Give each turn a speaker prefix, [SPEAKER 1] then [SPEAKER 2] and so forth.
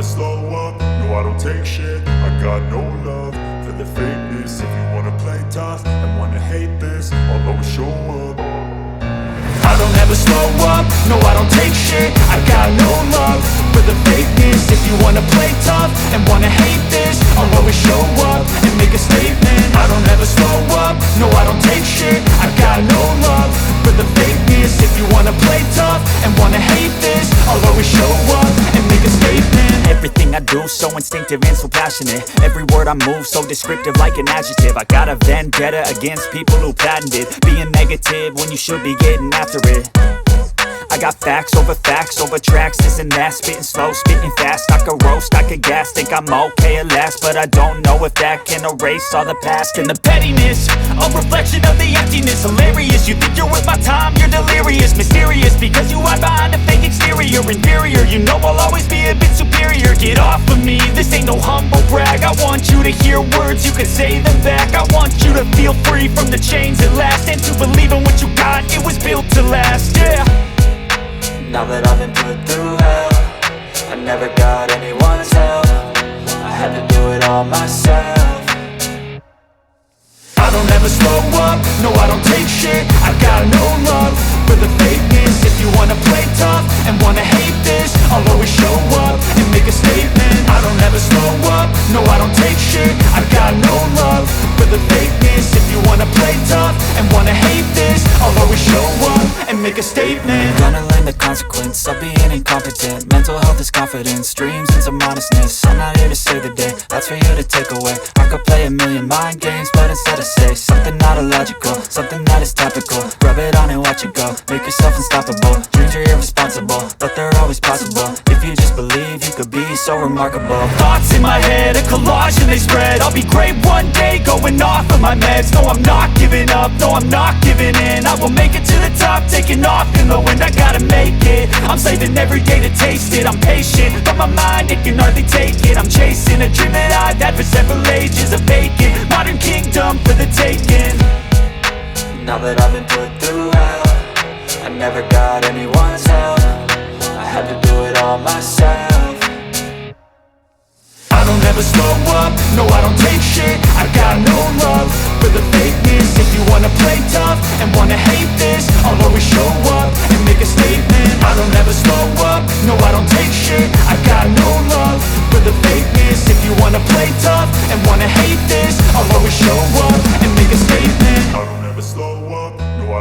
[SPEAKER 1] slow up, no I don't take shit. I got no love for the fakeness. If you wanna play tough and wanna hate this, I'll always show up. I don't ever slow up, no I don't take shit. I got no love for the fakeness. If you wanna play tough and wanna hate this, I'll always show up and make a statement. I don't ever slow up, no I don't take shit. I got no love for the fakeness. If you wanna play tough and wanna hate this, I'll always show up and make a statement.
[SPEAKER 2] Everything I do so instinctive and so passionate. Every word I move so descriptive like an adjective. I got a vendetta against people who patented being negative when you should be getting after it. I got facts over tracks, this and that. Spitting slow, spitting fast, I could roast, I could gas. Think I'm okay at last, but I don't know if that can erase all the past. And the pettiness, a reflection of the emptiness. Hilarious, you think you're worth my time, you're delirious. Mysterious, because you hide behind a fake exterior. Inferior, you know I'll always be a bit superior. Get off of me, this ain't no humble brag. I want you to hear words, you can say them back. I want you to feel free from the chains at last, and to believe in what you got, it was built to last, yeah.
[SPEAKER 3] Now that I've been put through hell, I never got anyone's help. I had to do it all myself.
[SPEAKER 1] I don't ever slow up, no I don't take shit. I got no love for the fakeness. If you wanna play tough and wanna hate this, I'll always show up and make a statement. I don't ever slow up, no I don't take shit. I got no love for the fakeness. If you wanna play tough and wanna hate this, I'll always show up and make a statement.
[SPEAKER 3] Gonna learn the consequence of being incompetent. Mental health is confidence, dreams and some honestness. I'm not here to save the day, that's for you to take away. I could play a million mind games, but instead I say something not illogical, something that is topical. Rub it on and watch it go, make yourself unstoppable. Dreams are irresponsible, but they're always possible. If you just believe, you could be so remarkable.
[SPEAKER 2] Thoughts in my head, a collage and they spread. I'll be great one day, going off of my meds. No, I'm not giving up, no, I'm not giving in. I will make it to the top, taking off in the wind. I gotta make it, I'm saving every day to taste it. I'm patient, but my mind, it can hardly take it. I'm chasing a dream that I've had for several ages. A vacant, modern kingdom for the taking.
[SPEAKER 3] Now that I've been put through hell, I never got anyone's help. I had to do it all myself.
[SPEAKER 1] I don't ever slow up, no I don't take shit. I got no love for the fakeness. If you wanna play tough and wanna hate this, I'll always show